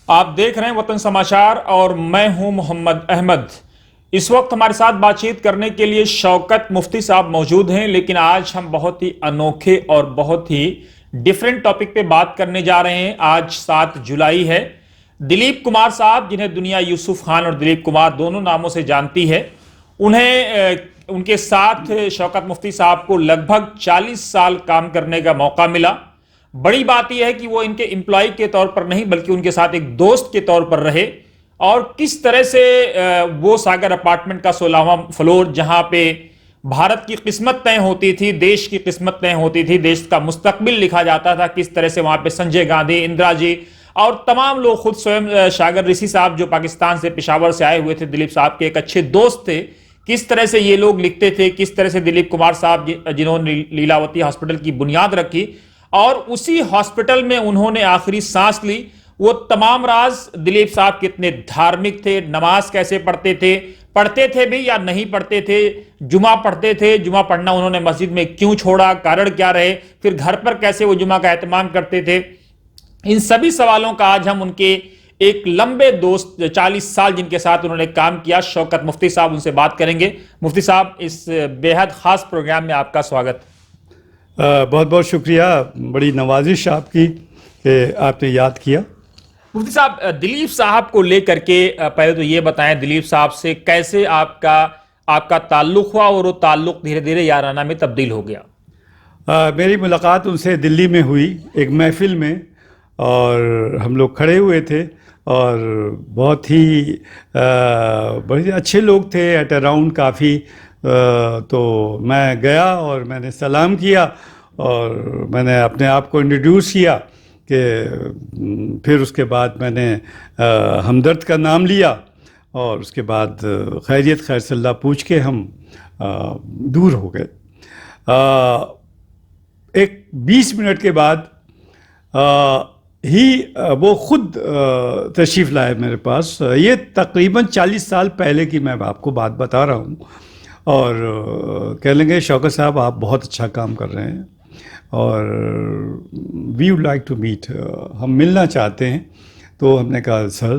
आप देख रहे हैं वतन समाचार और मैं हूं मोहम्मद अहमद। इस वक्त हमारे साथ बातचीत करने के लिए शौकत मुफ्ती साहब मौजूद हैं, लेकिन आज हम बहुत ही अनोखे और बहुत ही डिफरेंट टॉपिक पे बात करने जा रहे हैं। आज 7 जुलाई है। दिलीप कुमार साहब, जिन्हें दुनिया यूसुफ खान और दिलीप कुमार दोनों नामों से जानती है, उनके साथ शौकत मुफ्ती साहब को लगभग 40 साल काम करने का मौका मिला। बड़ी बात यह है कि वो इनके एम्प्लॉय के तौर पर नहीं बल्कि उनके साथ एक दोस्त के तौर पर रहे। और किस तरह से वो सागर अपार्टमेंट का 16वां फ्लोर, जहां पे भारत की किस्मत तय होती थी, देश की किस्मत तय होती थी, देश का मुस्तकबिल लिखा जाता था, किस तरह से वहां पे संजय गांधी, इंदिरा जी और तमाम लोग, खुद स्वयं सागर ऋषि साहब जो पाकिस्तान से, पेशावर से आए हुए थे, दिलीप साहब के एक अच्छे दोस्त थे, किस तरह से ये लोग लिखते थे, किस तरह से दिलीप कुमार साहब जिन्होंने लीलावती हॉस्पिटल की बुनियाद रखी और उसी हॉस्पिटल में उन्होंने आखिरी सांस ली, वो तमाम राज। दिलीप साहब कितने धार्मिक थे, नमाज कैसे पढ़ते थे भी या नहीं पढ़ते थे, जुमा पढ़ते थे, जुमा पढ़ना उन्होंने मस्जिद में क्यों छोड़ा, कारण क्या रहे, फिर घर पर कैसे वो जुमा का एहतमाम करते थे, इन सभी सवालों का आज हम उनके एक लंबे दोस्त, 40 साल जिनके साथ उन्होंने काम किया, शौकत मुफ्ती साहब, उनसे बात करेंगे। मुफ्ती साहब, इस बेहद खास प्रोग्राम में आपका स्वागत। बहुत बहुत शुक्रिया, बड़ी नवाजिश आपकी कि आपने याद किया। मुफ्ती साहब, दिलीप साहब को लेकर के पहले तो ये बताएं, दिलीप साहब से कैसे आपका ताल्लुक हुआ और वो ताल्लुक धीरे धीरे याराना में तब्दील हो गया? मेरी मुलाकात उनसे दिल्ली में हुई एक महफिल में, और हम लोग खड़े हुए थे और बहुत ही बड़े अच्छे लोग थे, एट अराउंड काफ़ी। तो मैं गया और मैंने सलाम किया और मैंने अपने आप को इंट्रोड्यूस किया कि फिर उसके बाद मैंने हमदर्द का नाम लिया और उसके बाद खैरियत खैरसल्ला पूछ के हम दूर हो गए। एक 20 मिनट के बाद वो खुद तशरीफ़ लाए मेरे पास। ये तकरीबन 40 साल पहले की मैं आपको बात बता रहा हूँ। और कह लेंगे शौकत साहब आप बहुत अच्छा काम कर रहे हैं और we would like to meet, हम मिलना चाहते हैं। तो हमने कहा सर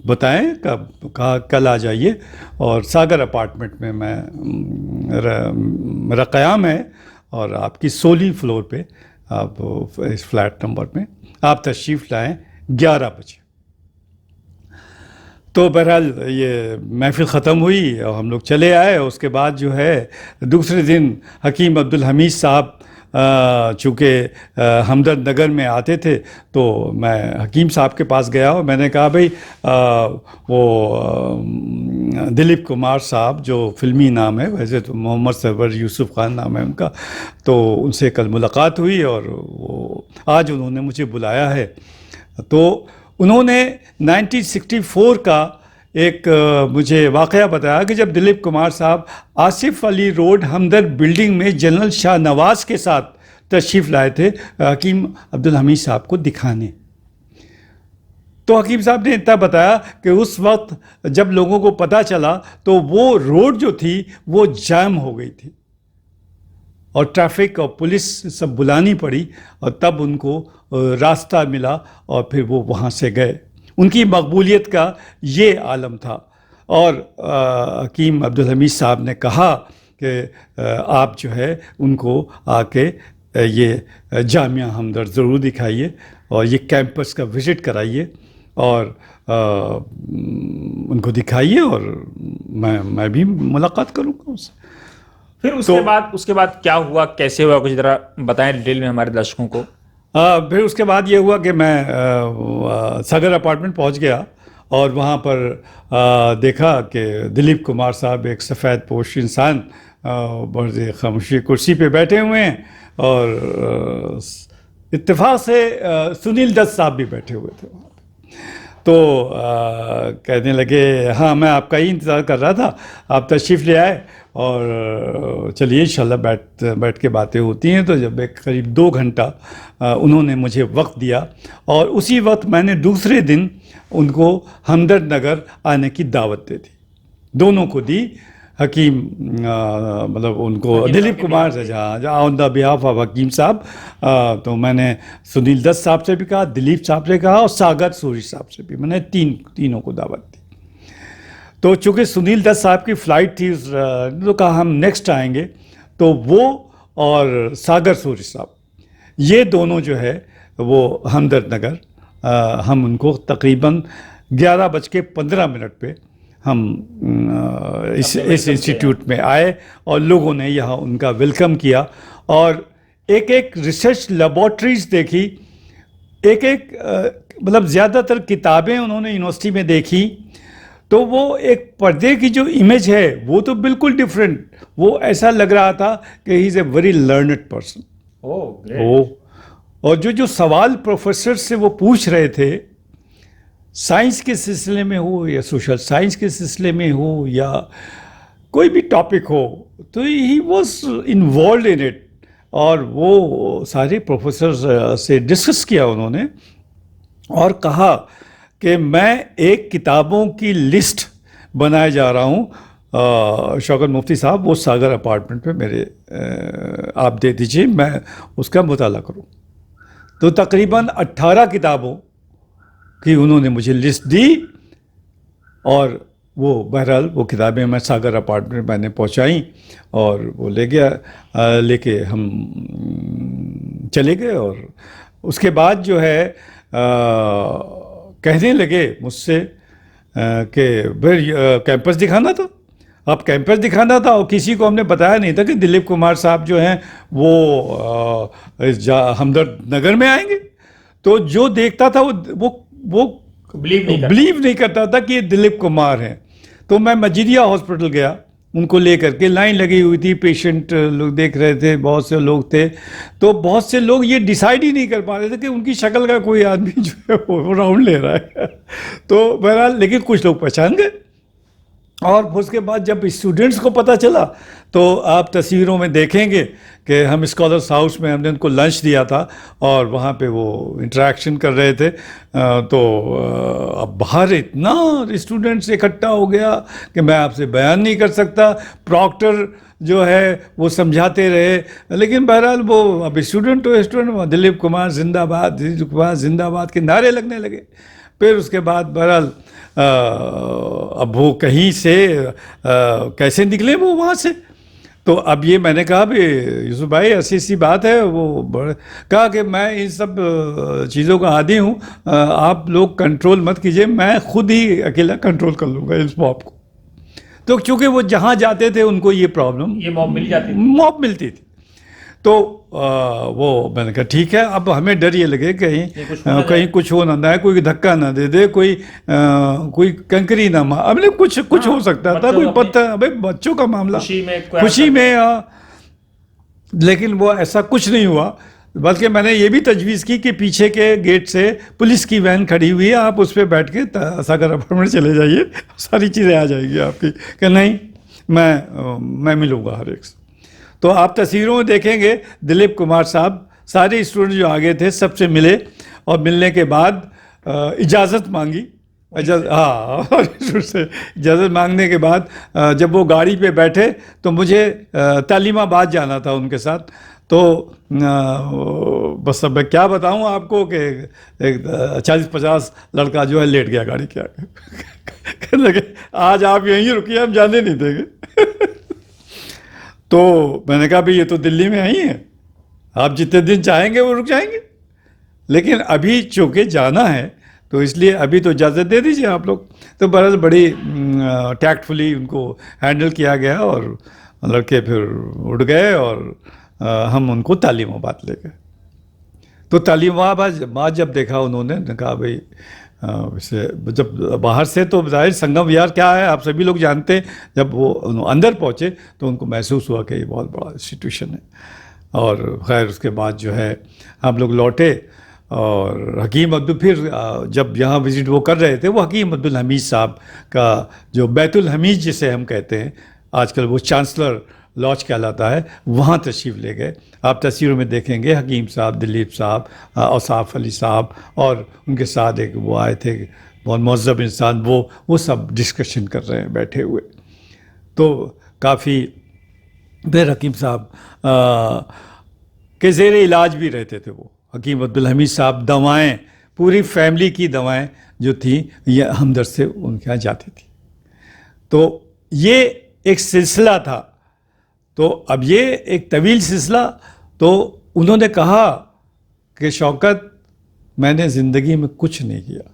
बताएं कहा कल आ जाइए। और सागर अपार्टमेंट में मेरा क़याम है और आपकी 16वीं फ्लोर पे आप इस फ्लैट नंबर में आप तशरीफ़ लाएं 11 बजे। तो बहरहाल ये महफिल ख़त्म हुई और हम लोग चले आए। उसके बाद जो है दूसरे दिन हकीम अब्दुल हमीद साहब चूँकि हमदर्द नगर में आते थे, तो मैं हकीम साहब के पास गया और मैंने कहा भाई वो दिलीप कुमार साहब जो फ़िल्मी नाम है, वैसे तो मोहम्मद सरवर यूसुफ खान नाम है उनका, तो उनसे कल मुलाकात हुई और वो आज उन्होंने मुझे बुलाया है। तो उन्होंने 1964 का एक मुझे वाक़या बताया कि जब दिलीप कुमार साहब आसिफ अली रोड हमदर्द बिल्डिंग में जनरल शाह नवाज़ के साथ तशरीफ़ लाए थे हकीम अब्दुल हमीद साहब को दिखाने। तो हकीम साहब ने इतना बताया कि उस वक्त जब लोगों को पता चला तो वो रोड जो थी वो जाम हो गई थी और ट्रैफिक और पुलिस सब बुलानी पड़ी और तब उनको रास्ता मिला और फिर वो वहाँ से गए। उनकी मकबूलियत का ये आलम था। और हकीम अब्दुल हमीद साहब ने कहा कि आप जो है उनको आके ये जामिया हमदर्द ज़रूर दिखाइए और ये कैंपस का विज़िट कराइए और उनको दिखाइए और मैं भी मुलाकात करूँगा उससे। फिर उसके बाद क्या हुआ, कैसे हुआ, कुछ ज़रा बताएं डिटेल में हमारे दर्शकों को। फिर उसके बाद ये हुआ कि मैं सागर अपार्टमेंट पहुंच गया और वहाँ पर देखा कि दिलीप कुमार साहब एक सफ़ेद पोश इंसान बड़े खामोशी कुर्सी पे बैठे हुए हैं और इत्तेफाक से सुनील दत्त साहब भी बैठे हुए थे वहाँ पे। तो कहने लगे हाँ मैं आपका ही इंतज़ार कर रहा था, आप तशरीफ़ ले आए और चलिए इंशाल्लाह बैठ के बातें होती हैं। तो जब एक करीब 2 घंटा उन्होंने मुझे वक्त दिया और उसी वक्त मैंने दूसरे दिन उनको हमदर्द नगर आने की दावत दे दी, दोनों को दी। हकीम मतलब उनको दिलीप कुमार से, जहाँ ऑन द बिहाफ ऑफ हकीम साहब, तो मैंने सुनील दत्त साहब से भी कहा, दिलीप साहब से कहा और सागर सूरी साहब से भी, मैंने तीनों को दावत दी। तो चूँकि सुनील दत्त साहब की फ़्लाइट थी तो कहा हम नेक्स्ट आएंगे, तो वो और सागर सूरी साहब ये दोनों जो है वो हमदर्द नगर, हम उनको तकरीबन 11:15 पे हम इस इंस्टीट्यूट में आए और लोगों ने यहाँ उनका वेलकम किया और एक एक रिसर्च लेबॉर्ट्रीज देखी, एक एक मतलब ज़्यादातर किताबें उन्होंने यूनिवर्सिटी में देखी। तो वो एक पर्दे की जो इमेज है वो तो बिल्कुल डिफरेंट, वो ऐसा लग रहा था कि he is a very learned person. और जो सवाल प्रोफेसर से वो पूछ रहे थे, साइंस के सिलसिले में हो या सोशल साइंस के सिलसिले में हो या कोई भी टॉपिक हो, तो he was involve in it. और वो सारे प्रोफेसर से डिस्कस किया उन्होंने और कहा कि मैं एक किताबों की लिस्ट बनाए जा रहा हूँ शौकत मुफ्ती साहब, वो सागर अपार्टमेंट पे मेरे आप दे दीजिए, मैं उसका मुताला करूँ। तो तकरीबन 18 किताबों की उन्होंने मुझे लिस्ट दी और वो बहरहाल वो किताबें मैं सागर अपार्टमेंट मैंने पहुंचाई और वो ले गया, लेके हम चले गए। और उसके बाद जो है कहने लगे मुझसे कि भाई कैंपस दिखाना था, अब कैंपस दिखाना था और किसी को हमने बताया नहीं था कि दिलीप कुमार साहब जो हैं वो हमदर्द नगर में आएंगे। तो जो देखता था वो बिलीव नहीं करता था कि ये दिलीप कुमार हैं। तो मैं मजीदिया हॉस्पिटल गया, उनको लेकर के लाइन लगी हुई थी, पेशेंट लोग देख रहे थे, बहुत से लोग थे। तो बहुत से लोग ये डिसाइड ही नहीं कर पा रहे थे कि उनकी शक्ल का कोई आदमी जो है वो राउंड ले रहा है। तो बहरहाल लेकिन कुछ लोग पहचान गए। और उसके बाद जब स्टूडेंट्स को पता चला तो आप तस्वीरों में देखेंगे कि हम स्कॉलर्स हाउस में हमने उनको लंच दिया था और वहाँ पे वो इंटरेक्शन कर रहे थे। तो अब बाहर इतना स्टूडेंट्स इकट्ठा हो गया कि मैं आपसे बयान नहीं कर सकता। प्रॉक्टर जो है वो समझाते रहे, लेकिन बहरहाल वो अब स्टूडेंट तो स्टूडेंट, दिलीप कुमार जिंदाबाद, दिलीप कुमार जिंदाबाद के नारे लगने लगे। फिर उसके बाद बहरहाल अब वो कहीं से कैसे निकले वो वहाँ से। तो अब ये मैंने कहा भी यूसुफ भाई ऐसी सी बात है, वो कहा कि मैं इन सब चीज़ों का आदी हूँ, आप लोग कंट्रोल मत कीजिए, मैं खुद ही अकेला कंट्रोल कर लूँगा इस मॉब को। तो चूँकि वो जहाँ जाते थे उनको ये प्रॉब्लम, ये मॉब मिलती थी। तो वो मैंने कहा ठीक है, अब हमें डर ये लगे कहीं कुछ हो ना, कोई धक्का ना दे दे, कोई कंकरी ना मार, अब कुछ हो सकता था, कोई पत्थर, अबे बच्चों का मामला, खुशी में लेकिन वो ऐसा कुछ नहीं हुआ। बल्कि मैंने ये भी तजवीज़ की कि पीछे के गेट से पुलिस की वैन खड़ी हुई है, आप उस पर बैठ के सागर अपार्टमेंट चले जाइए, सारी चीज़ें आ जाएगी आपकी। कि नहीं, मैं मिलूँगा हर एक से। तो आप तस्वीरों में देखेंगे दिलीप कुमार साहब सारे स्टूडेंट जो आगे थे सबसे मिले और मिलने के बाद इजाज़त मांगी। हाँ, से इजाज़त मांगने के बाद जब वो गाड़ी पे बैठे तो मुझे तालीमाबाद जाना था उनके साथ। तो बस अब मैं क्या बताऊँ आपको कि एक 40-50 लड़का जो है लेट गया गाड़ी के आगे। कहने लगे आज आप यहीं रुकिए, हम जाने नहीं देंगे। तो मैंने कहा भाई ये तो दिल्ली में आई हैं, आप जितने दिन चाहेंगे वो रुक जाएंगे, लेकिन अभी चूँकि जाना है तो इसलिए अभी तो इजाज़त दे दीजिए आप लोग। तो बहरहाल बड़ी टैक्टफुली उनको हैंडल किया गया और लड़के फिर उठ गए और हम उनको तालीमाबाद ले गए। तो तालीमाबाद जब देखा उन्होंने कहा भाई वैसे जब बाहर से तो ज़ाहिर संगम विहार क्या है आप सभी लोग जानते हैं, जब वो अंदर पहुँचे तो उनको महसूस हुआ कि ये बहुत बड़ा इंस्टीट्यूशन है। और खैर उसके बाद जो है हम लोग लौटे और हकीम अब्दुल फिर जब यहाँ विज़िट वो कर रहे थे, वो हकीम अब्दुल हमीद साहब का जो बैतुल हमीद जिसे हम कहते हैं आजकल वो चांसलर लॉज कहलाता है, वहाँ तशरीफ़ ले गए। आप तस्वीरों में देखेंगे हकीम साहब, दिलीप साहब, औसाफ अली साहब और उनके साथ एक वो आए थे बहुत मुहज़्ज़ब इंसान, वो सब डिस्कशन कर रहे हैं बैठे हुए। तो काफ़ी देर हकीम साहब के ज़ेर इलाज भी रहते थे। वो हकीम अब्दुल हमीद साहब दवाएं, पूरी फैमिली की दवाएं जो थी ये हमदर्द से उनके यहाँ जाती थी। तो ये एक सिलसिला था। तो अब ये एक तवील सिलसिला। तो उन्होंने कहा कि शौकत, मैंने ज़िंदगी में कुछ नहीं किया,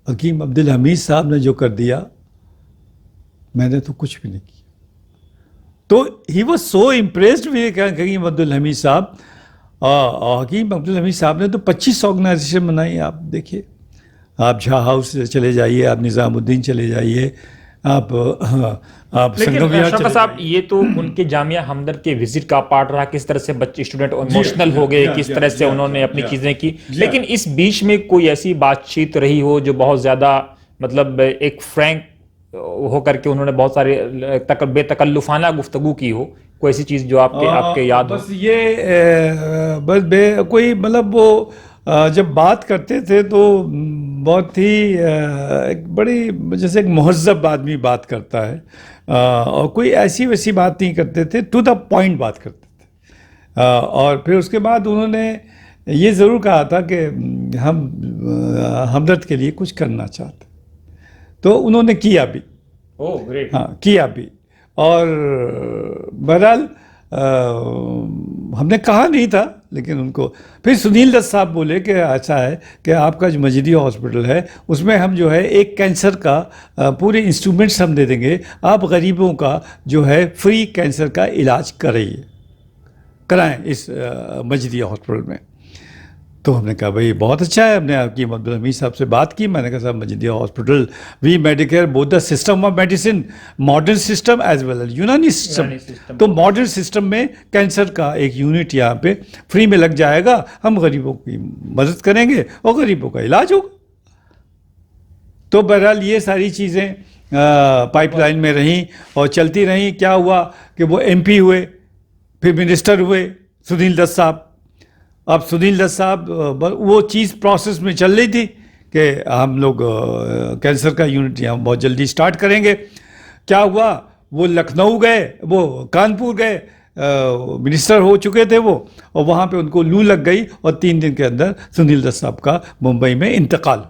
हकीम अब्दुल हमीद साहब ने जो कर दिया मैंने तो कुछ भी नहीं किया। तो he was so impressed with Hakim Abdul Hamid sahab. Hakim Abdul Hamid साहब ने तो 25 ऑर्गेनाइजेशन बनाई। आप देखिए, आप शाह हाउस चले जाइए, आप निज़ामुद्दीन चले जाइए, आप लेकिन संगम शौकत साहब, ये तो उनके जामिया हमदर्द के विजिट का पार्ट रहा, किस तरह से बच्चे स्टूडेंट इमोशनल हो गए, किस तरह से उन्होंने अपनी चीजें की। लेकिन इस बीच में कोई ऐसी बातचीत रही हो जो बहुत ज्यादा मतलब एक फ्रैंक होकर के उन्होंने बहुत सारे बेतकल्लुफाना गुफ्तगू की हो, कोई ऐसी चीज जो आपके याद हो? बस ये कोई मतलब वो जब बात करते थे तो बहुत ही एक बड़ी, जैसे एक महज़्ज़ब आदमी बात करता है, और कोई ऐसी वैसी बात नहीं करते थे, टू द पॉइंट बात करते थे। और फिर उसके बाद उन्होंने ये ज़रूर कहा था कि हम हमदर्द के लिए कुछ करना चाहते, तो उन्होंने किया भी। Oh great. हाँ, किया भी। और बहरहाल हमने कहा नहीं था, लेकिन उनको फिर सुनील दत्त साहब बोले कि ऐसा है कि आपका जो मजीदिया हॉस्पिटल है उसमें हम जो है एक कैंसर का पूरे इंस्ट्रूमेंट्स हम दे देंगे, आप गरीबों का जो है फ्री कैंसर का इलाज कराएं इस मजीदिया हॉस्पिटल में। तो हमने कहा भाई बहुत अच्छा है। हमने हकीम अब्दुल हमीद साहब से बात की। मैंने कहा साहब, Majeedia hospital we medicare both the system of medicine, modern system as well as Unani system. तो मॉडर्न सिस्टम में कैंसर का एक यूनिट यहाँ पे फ्री में लग जाएगा, हम गरीबों की मदद करेंगे और गरीबों का इलाज होगा। तो बहरहाल ये सारी चीज़ें पाइपलाइन में रहीं और चलती रहीं। क्या हुआ कि वो MP हुए, फिर मिनिस्टर हुए सुनील दत्त साहब। अब सुनील दत्त साहब, वो चीज़ प्रोसेस में चल रही थी कि हम लोग कैंसर का यूनिट यहाँ बहुत जल्दी स्टार्ट करेंगे। क्या हुआ, वो लखनऊ गए, वो कानपुर गए, मिनिस्टर हो चुके थे वो, और वहाँ पे उनको लू लग गई और 3 दिन के अंदर सुनील दत्त साहब का मुंबई में इंतकाल।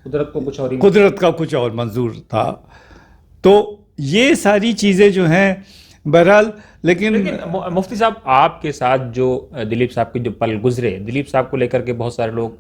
कुदरत का कुछ और मंजूर था। तो ये सारी चीज़ें जो हैं बहरहाल। लेकिन मुफ्ती साहब, आपके साथ जो दिलीप साहब के जो पल गुजरे, दिलीप साहब को लेकर के बहुत सारे लोग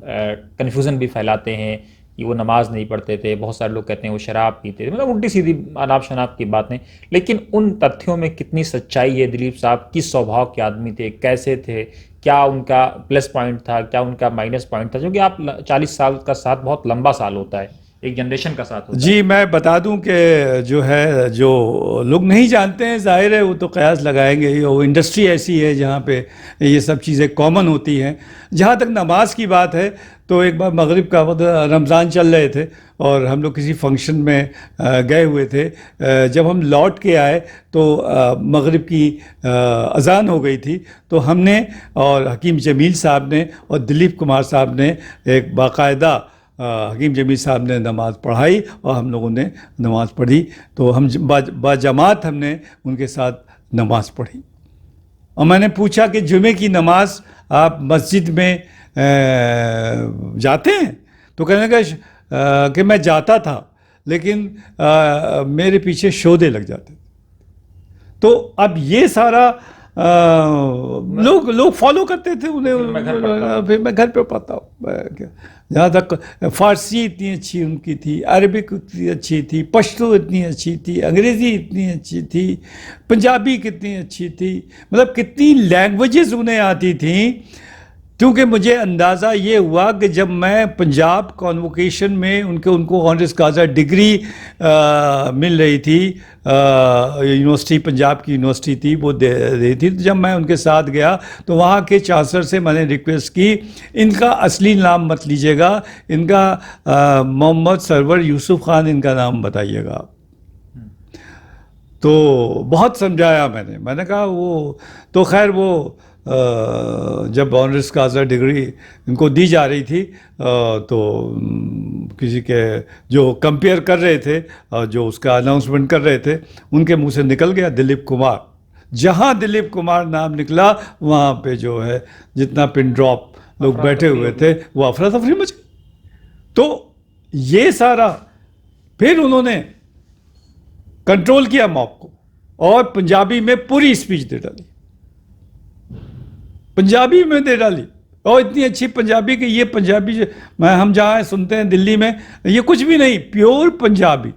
कन्फ्यूज़न भी फैलाते हैं कि वो नमाज नहीं पढ़ते थे, बहुत सारे लोग कहते हैं वो शराब पीते थे, मतलब उल्टी सीधी अनाप शनाप की बातें। लेकिन उन तथ्यों में कितनी सच्चाई है? दिलीप साहब किस स्वभाव के आदमी थे, कैसे थे, क्या उनका प्लस पॉइंट था, क्या उनका माइनस पॉइंट था? क्योंकि आप 40 साल का साथ बहुत लंबा साल होता है, एक जनरेशन का साथ होता है। जी, मैं बता दूं कि जो है, जो लोग नहीं जानते हैं, जाहिर है वो तो कयास लगाएंगे ही। वो इंडस्ट्री ऐसी है जहाँ पे ये सब चीज़ें कॉमन होती हैं। जहाँ तक नमाज की बात है, तो एक बार मगरिब का वक्त, रमज़ान चल रहे थे और हम लोग किसी फंक्शन में गए हुए थे। जब हम लौट के आए तो मगरिब की अज़ान हो गई थी। तो हमने और हकीम जमील साहब ने और दिलीप कुमार साहब ने एक बाकायदा हकीम जमील साहब ने नमाज़ पढ़ाई और हम लोगों ने नमाज़ पढ़ी। तो हम बाजमात हमने उनके साथ नमाज़ पढ़ी। और मैंने पूछा कि जुमे की नमाज आप मस्जिद में जाते हैं? तो कहने लगा कि मैं जाता था, लेकिन मेरे पीछे शोधे लग जाते। तो अब ये सारा लोग फॉलो करते थे उन्हें। फिर मैं घर पे पढ़ता हूँ। जहाँ तक फ़ारसी इतनी अच्छी उनकी थी, अरबिक इतनी अच्छी थी, पश्तो इतनी अच्छी थी, अंग्रेज़ी इतनी अच्छी थी, पंजाबी कितनी अच्छी थी, मतलब कितनी लैंग्वेजेस उन्हें आती थी। क्योंकि मुझे अंदाज़ा ये हुआ कि जब मैं पंजाब कॉन्वोकेशन में उनको ऑनर्स काज़ा डिग्री मिल रही थी, यूनिवर्सिटी, पंजाब की यूनिवर्सिटी थी, वो दे रही थी। तो जब मैं उनके साथ गया तो वहाँ के चांसलर से मैंने रिक्वेस्ट की, इनका असली नाम मत लीजिएगा, इनका मोहम्मद सरवर यूसुफ खान इनका नाम बताइएगा। तो बहुत समझाया मैंने कहा वो तो खैर वो जब ऑनर्स काज़ा डिग्री इनको दी जा रही थी तो किसी के जो कंपेयर कर रहे थे जो उसका अनाउंसमेंट कर रहे थे उनके मुंह से निकल गया दिलीप कुमार। जहां दिलीप कुमार नाम निकला वहां पे जो है जितना पिन ड्रॉप लोग बैठे हुए थे वो अफरा तफरी मच गई। तो ये सारा फिर उन्होंने कंट्रोल किया मॉब को और पंजाबी में पूरी स्पीच दे डाली, पंजाबी में दे डाली और इतनी अच्छी पंजाबी कि ये पंजाबी जो मैं हम जहाँ सुनते हैं दिल्ली में ये कुछ भी नहीं, प्योर पंजाबी।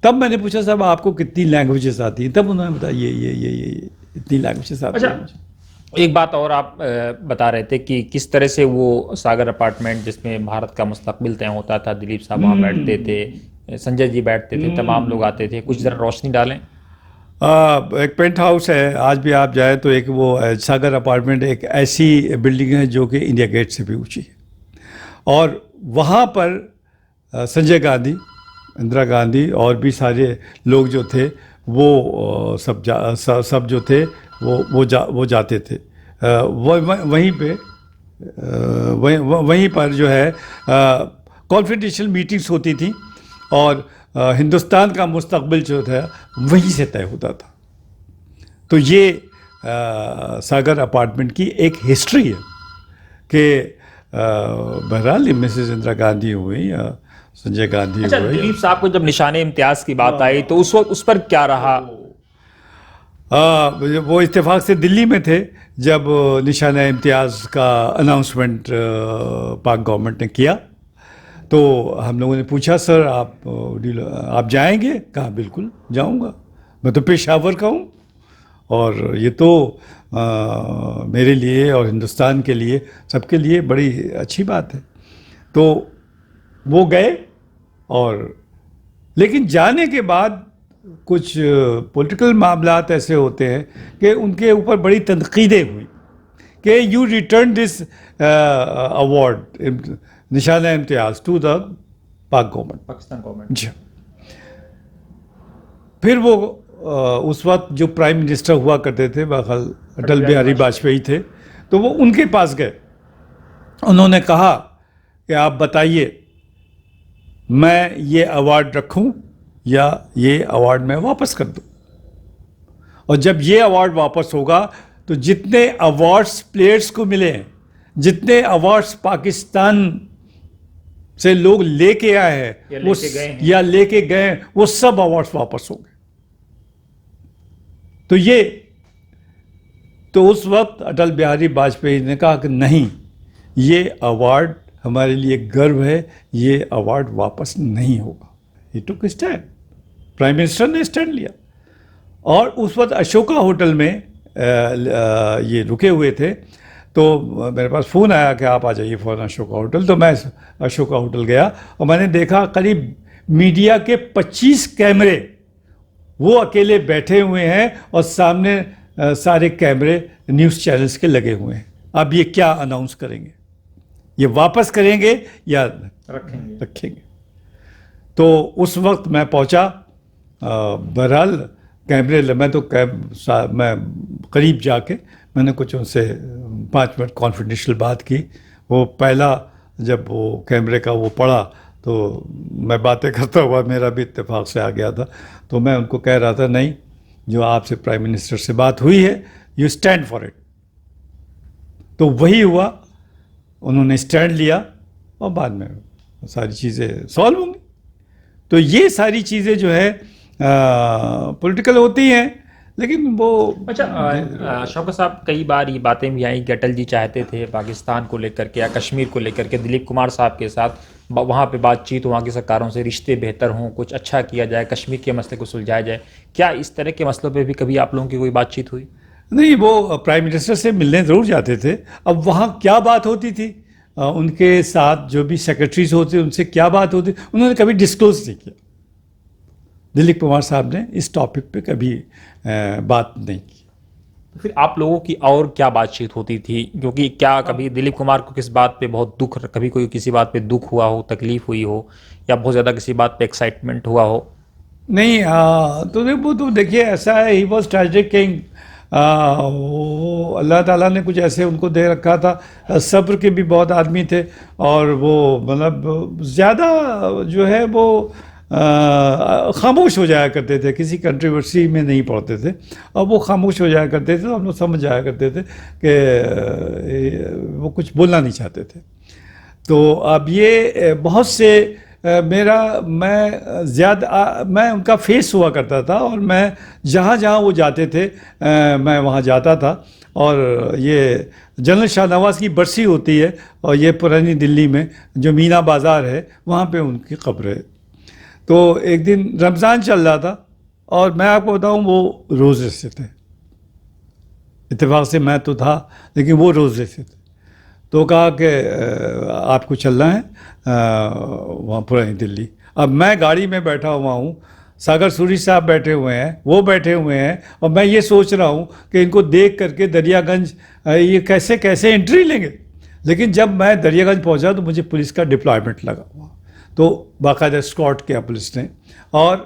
तब मैंने पूछा साहब आपको कितनी लैंग्वेजेस आती हैं, तब उन्होंने बताया ये इतनी लैंग्वेजेस आती हैं। अच्छा, एक बात और आप बता रहे थे कि किस तरह से वो सागर अपार्टमेंट जिसमें भारत का मुस्तकबिल तय होता था, दिलीप साहब वहाँ बैठते थे, संजय जी बैठते थे, तमाम लोग आते थे, कुछ जरा रोशनी डालें। एक पेंट हाउस है, आज भी आप जाए तो एक वो सागर अपार्टमेंट एक ऐसी बिल्डिंग है जो कि इंडिया गेट से भी ऊंची है और वहाँ पर संजय गांधी, इंदिरा गांधी और भी सारे लोग जो थे वो सब जो थे वो जाते थे। वहीं पर जो है कॉन्फिडेंशियल मीटिंग्स होती थी और हिंदुस्तान का मुस्तकबिल जो था वहीं से तय होता था। तो ये सागर अपार्टमेंट की एक हिस्ट्री है कि बहरहाल मिसेस इंदिरा गांधी हुई, संजय गांधी अच्छा, हुई। दिलीप साहब को जब निशाने इम्तियाज की बात आई तो उस वक्त उस पर क्या रहा? वो इत्तेफाक से दिल्ली में थे जब निशाना इम्तियाज़ का अनाउंसमेंट पाक गवर्नमेंट ने किया। तो हम लोगों ने पूछा सर आप जाएंगे? कहा बिल्कुल जाऊंगा, मैं तो पेशावर का हूँ और ये तो मेरे लिए और हिंदुस्तान के लिए सबके लिए बड़ी अच्छी बात है। तो वो गए और लेकिन जाने के बाद कुछ पॉलिटिकल मामलात ऐसे होते हैं कि उनके ऊपर बड़ी तनकीदें हुई कि यू रिटर्न दिस अवार्ड निशाना इम्तियाज टू द पाक गवर्नमेंट, पाकिस्तान गवर्नमेंट। जी। फिर वो उस वक्त जो प्राइम मिनिस्टर हुआ करते थे बहरहाल अटल बिहारी वाजपेयी थे, तो वो उनके पास गए। उन्होंने कहा कि आप बताइए मैं ये अवार्ड रखूं या ये अवार्ड मैं वापस कर दूं, और जब ये अवार्ड वापस होगा तो जितने अवार्ड्स प्लेयर्स को मिले हैं, जितने अवार्ड्स पाकिस्तान से लोग लेके आए हैं या लेके गए वो सब अवार्ड्स वापस होंगे। तो उस वक्त अटल बिहारी वाजपेयी ने कहा कि नहीं, ये अवार्ड हमारे लिए गर्व है, ये अवार्ड वापस नहीं होगा। ही टुक स्टैंड, प्राइम मिनिस्टर ने स्टैंड लिया। और उस वक्त अशोका होटल में ये रुके हुए थे, तो मेरे पास फ़ोन आया कि आप आ जाइए फ़ौरन अशोका होटल। तो मैं अशोका होटल गया और मैंने देखा करीब मीडिया के 25 कैमरे वो अकेले बैठे हुए हैं और सामने सारे कैमरे न्यूज़ चैनल्स के लगे हुए हैं। अब ये क्या अनाउंस करेंगे, ये वापस करेंगे या रखेंगे। तो उस वक्त मैं पहुंचा, बहरहाल कैमरे मैं तो मैं करीब जाके मैंने कुछ उनसे 5 मिनट कॉन्फिडेंशियल बात की। वो पहला जब वो कैमरे का वो पड़ा तो मैं बातें करता हुआ मेरा भी इत्तेफाक से आ गया था। तो मैं उनको कह रहा था नहीं, जो आपसे प्राइम मिनिस्टर से बात हुई है यू स्टैंड फॉर इट। तो वही हुआ, उन्होंने स्टैंड लिया और बाद में सारी चीज़ें सॉल्व होंगी। तो ये सारी चीज़ें जो है पॉलिटिकल होती हैं, लेकिन वो अच्छा शौकत साहब, कई बार ये बातें भी आई कि अटल जी चाहते थे पाकिस्तान को लेकर के या कश्मीर को लेकर के दिलीप कुमार साहब के साथ वहाँ पे बातचीत, वहाँ की सरकारों से रिश्ते बेहतर हों, कुछ अच्छा किया जाए, कश्मीर के मसले को सुलझाया जाए। क्या इस तरह के मसलों पे भी कभी आप लोगों की कोई बातचीत हुई? नहीं, वो प्राइम मिनिस्टर से मिलने ज़रूर जाते थे। अब वहाँ क्या बात होती थी, उनके साथ जो भी सेक्रेटरीज होते उनसे क्या बात होती, उन्होंने कभी डिस्क्लोज नहीं किया। दिलीप कुमार साहब ने इस टॉपिक पे कभी बात नहीं की। तो फिर आप लोगों की और क्या बातचीत होती थी? क्योंकि क्या कभी दिलीप कुमार को किस बात पे बहुत दुख, कभी कोई किसी बात पे दुख हुआ हो, तकलीफ हुई हो, या बहुत ज़्यादा किसी बात पे एक्साइटमेंट हुआ हो? नहीं, तो वो तो देखिए ऐसा है, ही वॉज ट्रेजिक किंग। वो अल्लाह ताला ने कुछ ऐसे उनको दे रखा था, सब्र के भी बहुत आदमी थे, और वो मतलब ज़्यादा जो है वो खामोश हो जाया करते थे, किसी कंट्रोवर्सी में नहीं पड़ते थे, और वो खामोश हो जाया करते थे, तो हम लोग समझ जाया करते थे कि वो कुछ बोलना नहीं चाहते थे। तो अब ये बहुत से मैं उनका फेस हुआ करता था, और मैं जहाँ जहाँ वो जाते थे मैं वहाँ जाता था। और ये जनरल शाहनवाज की बरसी होती है, और ये पुरानी दिल्ली में जो मीना बाज़ार है वहाँ पे उनकी कब्र है। तो एक दिन रमज़ान चल रहा था, और मैं आपको बताऊँ वो रोज़े से थे, इत्तेफाक से मैं तो था लेकिन वो रोज़े से थे। तो कहा कि आपको चलना है वहाँ पुरानी दिल्ली। अब मैं गाड़ी में बैठा हुआ हूँ, सागर सूरी साहब बैठे हुए हैं, वो बैठे हुए हैं, और मैं ये सोच रहा हूँ कि इनको देख करके दरियागंज ये कैसे कैसे एंट्री लेंगे। लेकिन जब मैं दरियागंज पहुँचा तो मुझे पुलिस का डिप्लॉयमेंट लगा हुआ, तो बाकायदा स्कॉट किया पुलिस ने, और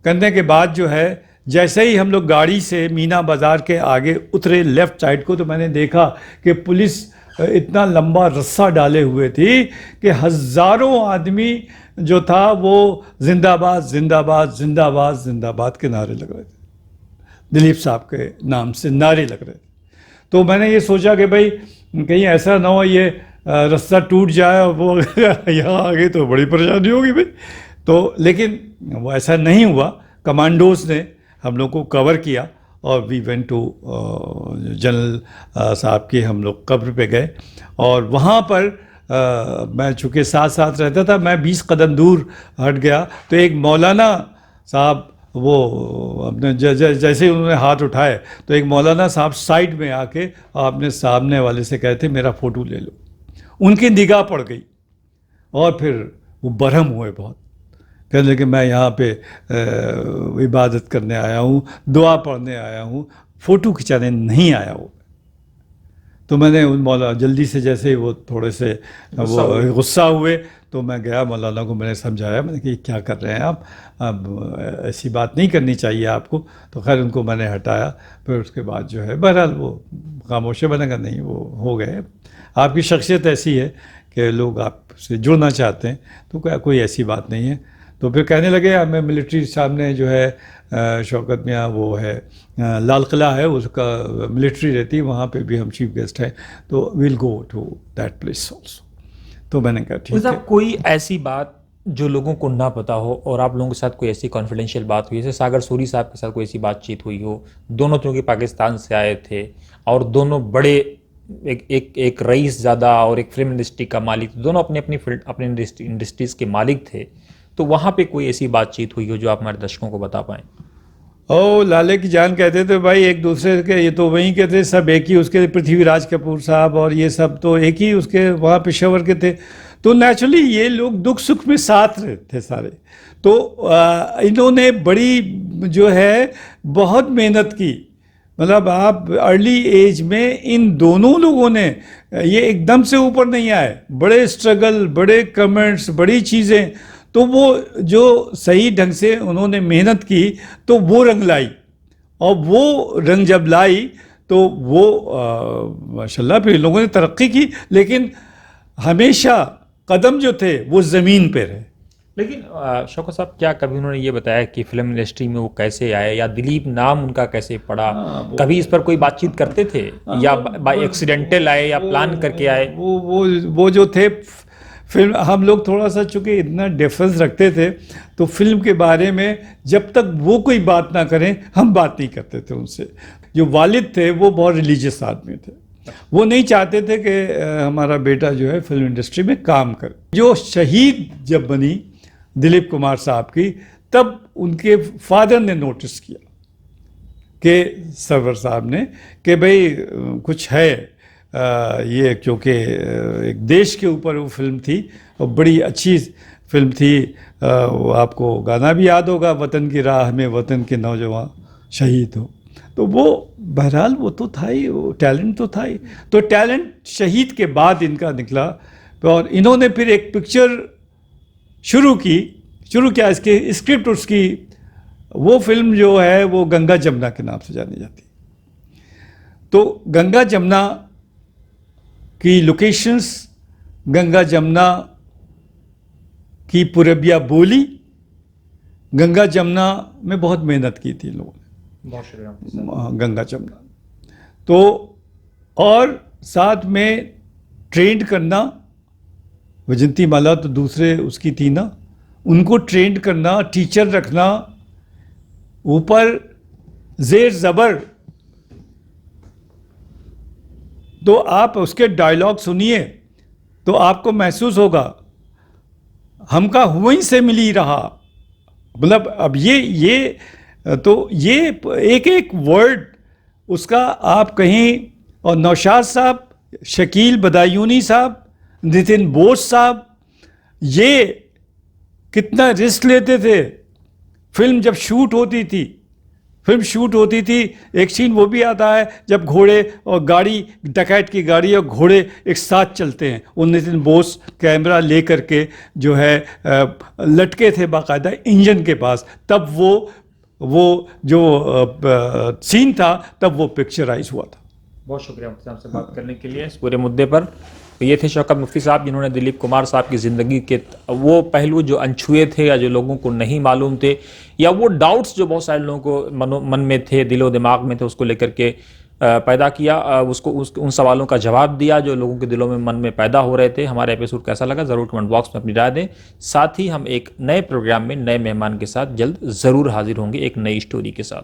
करने के बाद जो है जैसे ही हम लोग गाड़ी से मीना बाज़ार के आगे उतरे लेफ़्ट साइड को, तो मैंने देखा कि पुलिस इतना लंबा रस्सा डाले हुए थी कि हज़ारों आदमी जो था वो जिंदाबाद जिंदाबाद जिंदाबाद जिंदाबाद के नारे लग रहे थे, दिलीप साहब के नाम से नारे लग रहे थे। तो मैंने ये सोचा कि भाई कहीं ऐसा ना हो ये रास्ता टूट जाए और वो यहाँ आगे तो बड़ी परेशानी होगी भाई। तो लेकिन वो ऐसा नहीं हुआ, कमांडोज ने हम लोग को कवर किया, और वी वेंट टू जनरल साहब की हम लोग कब्र पे गए। और वहाँ पर मैं चूँकि साथ साथ रहता था, मैं 20 कदम दूर हट गया तो एक मौलाना साहब, वो अपने जैसे ही उन्होंने हाथ उठाए तो एक मौलाना साहब साइड में आके आपने सामने वाले से कहते मेरा फ़ोटो ले लो। उनकी निगाह पड़ गई, और फिर वो बरहम हुए बहुत, कहने लगे मैं यहाँ पे इबादत करने आया हूँ, दुआ पढ़ने आया हूँ, फ़ोटो खिंचाने नहीं आया हूँ। तो मैंने उन मौलाना जल्दी से, जैसे ही वो थोड़े से वो गुस्सा हुए, तो मैं गया मौलाना को, मैंने समझाया, मैंने कि क्या कर रहे हैं आप, अब ऐसी बात नहीं करनी चाहिए आपको। तो खैर उनको मैंने हटाया। फिर उसके बाद जो है बहरहाल वो खामोश बने का नहीं, वो हो गए। आपकी शख्सियत ऐसी है कि लोग आपसे जुड़ना चाहते हैं, तो कोई ऐसी बात नहीं है। तो फिर कहने लगे हमें मिलिट्री सामने जो है शौकत मियाँ वो है लाल किला है, उसका मिलिट्री रहती है, वहाँ पे भी हम चीफ गेस्ट हैं, तो will go to that place also. तो मैंने कहा ठीक है। कोई ऐसी बात जो लोगों को ना पता हो और आप लोगों के साथ कोई ऐसी कॉन्फिडेंशियल बात हुई, जैसे सागर सूरी साहब के साथ कोई ऐसी बातचीत हुई हो, दोनों क्योंकि पाकिस्तान से आए थे और दोनों बड़े एक रईस ज़्यादा और एक फिल्म इंडस्ट्री का मालिक, दोनों अपनी अपनी फील्ड अपनी इंडस्ट्रीज़ के मालिक थे, तो वहाँ पे कोई ऐसी बातचीत हुई हो जो आप हमारे दर्शकों को बता पाएँ? ओ लाले की जान कहते थे भाई एक दूसरे के, ये तो वहीं के थे सब, एक ही उसके पृथ्वीराज कपूर साहब और ये सब तो एक ही उसके वहाँ पेशावर के थे। तो नेचुरली ये लोग दुख सुख में साथ रहते थे सारे। तो इन्होंने बड़ी जो है बहुत मेहनत की, मतलब आप अर्ली एज में इन दोनों लोगों ने ये एकदम से ऊपर नहीं आए, बड़े स्ट्रगल, बड़े कमेंट्स, बड़ी चीज़ें, तो वो जो सही ढंग से उन्होंने मेहनत की तो वो रंग लाई, और वो रंग जब लाई तो वो माशाल्लाह फिर लोगों ने तरक्की की, लेकिन हमेशा कदम जो थे वो ज़मीन पे रहे। लेकिन शौकत साहब, क्या कभी उन्होंने ये बताया कि फिल्म इंडस्ट्री में वो कैसे आए, या दिलीप नाम उनका कैसे पड़ा? कभी इस पर कोई बातचीत करते थे, या बाय एक्सीडेंटल आए या प्लान करके आए? वो जो थे फिल्म, हम लोग थोड़ा सा चूँकि इतना डिफरेंस रखते थे, तो फिल्म के बारे में जब तक वो कोई बात ना करें हम बात नहीं करते थे उनसे। जो वालिद थे वो बहुत रिलीजियस आदमी थे, वो नहीं चाहते थे कि हमारा बेटा जो है फिल्म इंडस्ट्री में काम करे। जो शहीद जब बनी दिलीप कुमार साहब की, तब उनके फादर ने नोटिस किया कि सरवर साहब ने कि भाई कुछ है, ये क्योंकि एक देश के ऊपर वो फिल्म थी और बड़ी अच्छी फिल्म थी। वो आपको गाना भी याद होगा, वतन की राह में वतन के नौजवान शहीद हो। तो वो बहरहाल वो तो था ही, वो टैलेंट तो था ही। तो टैलेंट शहीद के बाद इनका निकला, और इन्होंने फिर एक पिक्चर शुरू किया। इसके स्क्रिप्ट उसकी, वो फिल्म जो है वो गंगा जमुना के नाम से जानी जाती है। तो गंगा जमुना की लोकेशंस, गंगा जमुना की पूरबिया बोली, गंगा जमुना में बहुत मेहनत की थी लोगों ने, बहुत शुक्रिया। गंगा जमुना। तो और साथ में ट्रेंड करना, वैजंती माला तो दूसरे उसकी थी ना, उनको ट्रेंड करना, टीचर रखना, ऊपर जेर ज़बर। तो आप उसके डायलॉग सुनिए तो आपको महसूस होगा हमका हुई से मिली रहा। मतलब अब ये तो ये एक एक वर्ड उसका आप कहीं, और नौशाद साहब, शकील बदायूनी साहब, नितिन बोस साहब, ये कितना रिस्क लेते थे। फिल्म जब शूट होती थी, एक सीन वो भी आता है जब घोड़े और गाड़ी, डकैत की गाड़ी और घोड़े एक साथ चलते हैं। वो नितिन बोस कैमरा लेकर के जो है लटके थे बाकायदा इंजन के पास, तब वो जो सीन था तब वो पिक्चराइज हुआ था। बहुत शुक्रिया मुफ्ती साहब से बात करने के लिए इस पूरे मुद्दे पर। तो ये थे शौकत मुफ्ती साहब, जिन्होंने दिलीप कुमार साहब की ज़िंदगी के वो पहलू जो अनछुए थे या जो लोगों को नहीं मालूम थे, या वो डाउट्स जो बहुत सारे लोगों को मन में थे, दिलो दिमाग में थे, उसको लेकर के पैदा किया, उन सवालों का जवाब दिया जो लोगों के दिलों में, मन में पैदा हो रहे थे। हमारा एपिसोड कैसा लगा ज़रूर कमेंट बॉक्स में अपनी राय दें। साथ ही हम एक नए प्रोग्राम में नए मेहमान के साथ जल्द ज़रूर हाजिर होंगे एक नई स्टोरी के साथ।